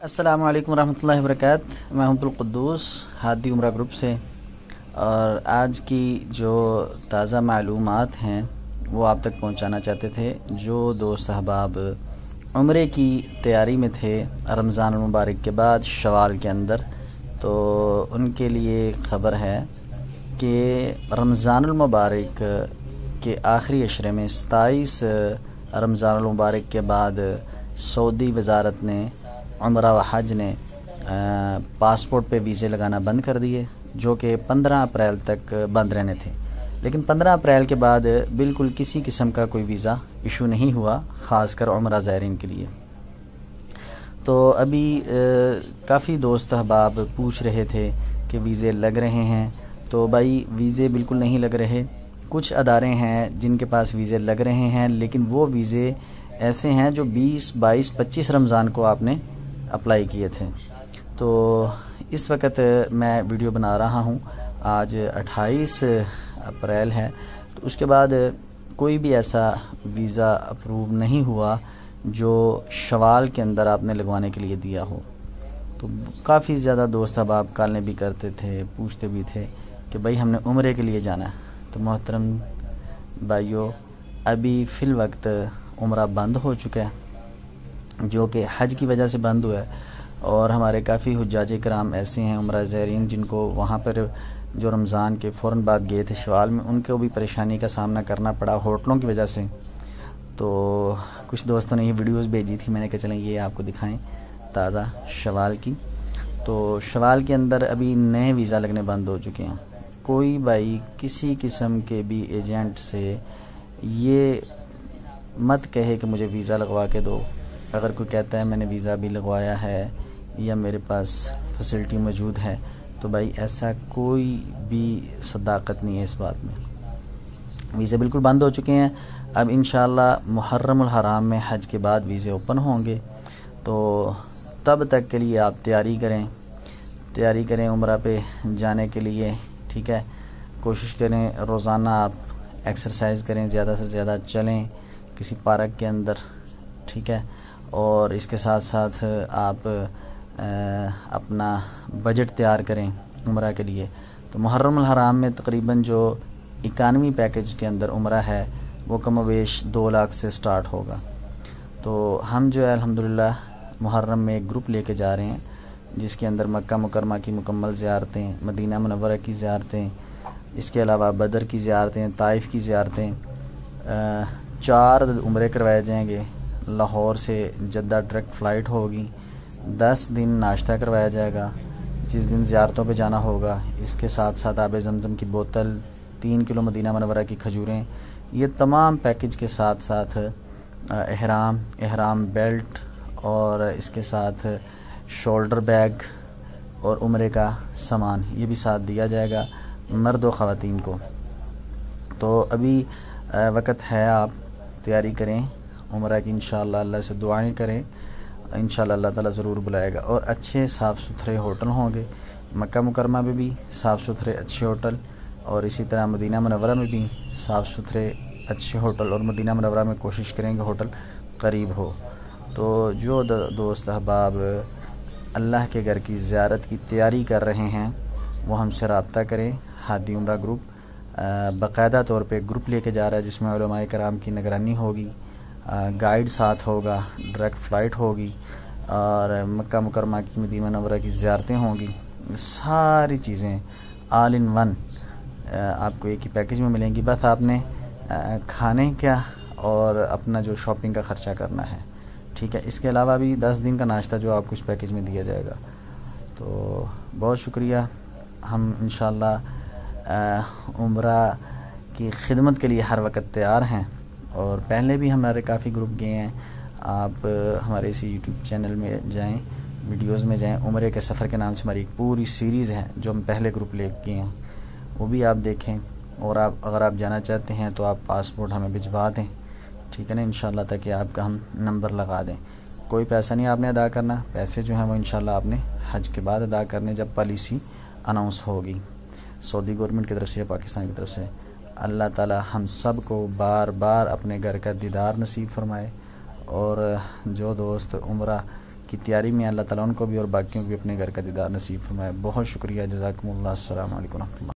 السلام علیکم ورحمۃ اللہ وبرکاتہ۔ میں عبدالقدوس ہادی عمرہ گروپ سے، اور آج کی جو تازہ معلومات ہیں وہ آپ تک پہنچانا چاہتے تھے۔ جو دوست احباب عمرے کی تیاری میں تھے رمضان المبارک کے بعد شوال کے اندر، تو ان کے لیے خبر ہے کہ رمضان المبارک کے آخری عشرے میں 27 رمضان المبارک کے بعد سعودی وزارت نے عمرہ و حج نے پاسپورٹ پہ ویزے لگانا بند کر دیے، جو کہ 15 اپریل تک بند رہنے تھے۔ لیکن 15 اپریل کے بعد بالکل کسی قسم کا کوئی ویزا ایشو نہیں ہوا، خاص کر عمرہ زائرین کے لیے۔ تو ابھی کافی دوست احباب پوچھ رہے تھے کہ ویزے لگ رہے ہیں، تو بھائی ویزے بالکل نہیں لگ رہے۔ کچھ ادارے ہیں جن کے پاس ویزے لگ رہے ہیں، لیکن وہ ویزے ایسے ہیں جو 20، 22، 25 رمضان کو آپ نے اپلائی کیے تھے۔ تو اس وقت میں ویڈیو بنا رہا ہوں، آج 28 اپریل ہے، تو اس کے بعد کوئی بھی ایسا ویزا اپروو نہیں ہوا جو شوال کے اندر آپ نے لگوانے کے لیے دیا ہو۔ تو کافی زیادہ دوست احباب کالیں بھی کرتے تھے، پوچھتے بھی تھے کہ بھائی ہم نے عمرے کے لیے جانا ہے۔ تو محترم بھائیو، ابھی فی الوقت عمرہ بند ہو چکا ہے، جو کہ حج کی وجہ سے بند ہوا ہے، اور ہمارے کافی حجاج کرام ایسے ہیں عمرہ زائرین جن کو وہاں پر جو رمضان کے فوراً بعد گئے تھے شوال میں، ان کو بھی پریشانی کا سامنا کرنا پڑا ہوٹلوں کی وجہ سے۔ تو کچھ دوستوں نے یہ ویڈیوز بھیجی تھی، میں نے کہا چلیں یہ آپ کو دکھائیں تازہ شوال کی۔ تو شوال کے اندر ابھی نئے ویزا لگنے بند ہو چکے ہیں۔ کوئی بھائی کسی قسم کے بھی ایجنٹ سے یہ مت کہے کہ مجھے ویزا لگوا کے دو۔ اگر کوئی کہتا ہے میں نے ویزا بھی لگوایا ہے یا میرے پاس فیسلٹی موجود ہے، تو بھائی ایسا کوئی بھی صداقت نہیں ہے اس بات میں۔ ویزے بالکل بند ہو چکے ہیں۔ اب انشاءاللہ محرم الحرام میں حج کے بعد ویزے اوپن ہوں گے، تو تب تک کے لیے آپ تیاری کریں عمرہ پہ جانے کے لیے، ٹھیک ہے۔ کوشش کریں روزانہ آپ ایکسرسائز کریں، زیادہ سے زیادہ چلیں کسی پارک کے اندر، ٹھیک ہے۔ اور اس کے ساتھ ساتھ آپ اپنا بجٹ تیار کریں عمرہ کے لیے۔ تو محرم الحرام میں تقریباً جو اکانوی پیکج کے اندر عمرہ ہے وہ کم و بیش 2 لاکھ سے سٹارٹ ہوگا۔ تو ہم جو ہے الحمدللہ محرم میں ایک گروپ لے کے جا رہے ہیں، جس کے اندر مکہ مکرمہ کی مکمل زیارتیں، مدینہ منورہ کی زیارتیں، اس کے علاوہ بدر کی زیارتیں، طائف کی زیارتیں، 4 عمرے کروائے جائیں گے۔ لاہور سے جدہ ڈائریکٹ فلائٹ ہوگی، 10 دن ناشتہ کروایا جائے گا جس دن زیارتوں پہ جانا ہوگا۔ اس کے ساتھ ساتھ آب زمزم کی بوتل، 3 کلو مدینہ منورہ کی کھجوریں، یہ تمام پیکج کے ساتھ ساتھ احرام بیلٹ، اور اس کے ساتھ شولڈر بیگ اور عمرے کا سامان، یہ بھی ساتھ دیا جائے گا مرد و خواتین کو۔ تو ابھی وقت ہے، آپ تیاری کریں عمرہ کی، انشاءاللہ اللہ سے دعائیں کریں، انشاءاللہ اللہ تعالیٰ ضرور بلائے گا۔ اور اچھے صاف ستھرے ہوٹل ہوں گے، مکہ مکرمہ میں بھی صاف ستھرے اچھے ہوٹل، اور اسی طرح مدینہ منورہ میں بھی صاف ستھرے اچھے ہوٹل، اور مدینہ منورہ میں کوشش کریں کہ ہوٹل قریب ہو۔ تو جو دوست احباب اللہ کے گھر کی زیارت کی تیاری کر رہے ہیں وہ ہم سے رابطہ کریں۔ ہادی عمرہ گروپ باقاعدہ طور پہ گروپ لے کے جا رہا ہے، جس میں علماء کرام کی نگرانی ہوگی، گائیڈ ساتھ ہوگا، ڈائریکٹ فلائٹ ہوگی، اور مکہ مکرمہ کی مدینہ منورہ کی زیارتیں ہوں گی۔ ساری چیزیں آل ان ون آپ کو ایک ہی پیکج میں ملیں گی۔ بس آپ نے کھانے کا اور اپنا جو شاپنگ کا خرچہ کرنا ہے، ٹھیک ہے۔ اس کے علاوہ بھی 10 دن کا ناشتہ جو آپ کو اس پیکج میں دیا جائے گا۔ تو بہت شکریہ۔ ہم انشاءاللہ عمرہ کی خدمت کے لیے ہر وقت تیار ہیں، اور پہلے بھی ہمارے کافی گروپ گئے ہیں۔ آپ ہمارے اسی یوٹیوب چینل میں جائیں، ویڈیوز میں جائیں، عمرے کے سفر کے نام سے ہماری ایک پوری سیریز ہے جو ہم پہلے گروپ لے گئے ہیں، وہ بھی آپ دیکھیں۔ اور اگر آپ جانا چاہتے ہیں تو آپ پاسپورٹ ہمیں بھجوا دیں، ٹھیک ہے نا، انشاءاللہ، تاکہ آپ کا ہم نمبر لگا دیں۔ کوئی پیسہ نہیں آپ نے ادا کرنا، پیسے جو ہیں وہ انشاءاللہ آپ نے حج کے بعد ادا کرنے، جب پالیسی اناؤنس ہوگی سعودی گورنمنٹ کی طرف سے یا پاکستان کی طرف سے۔ اللہ تعالی ہم سب کو بار بار اپنے گھر کا دیدار نصیب فرمائے، اور جو دوست عمرہ کی تیاری میں اللہ تعالیٰ ان کو بھی اور باقیوں کو بھی اپنے گھر کا دیدار نصیب فرمائے۔ بہت شکریہ، جزاکم اللہ، السلام علیکم ورحمۃ اللہ۔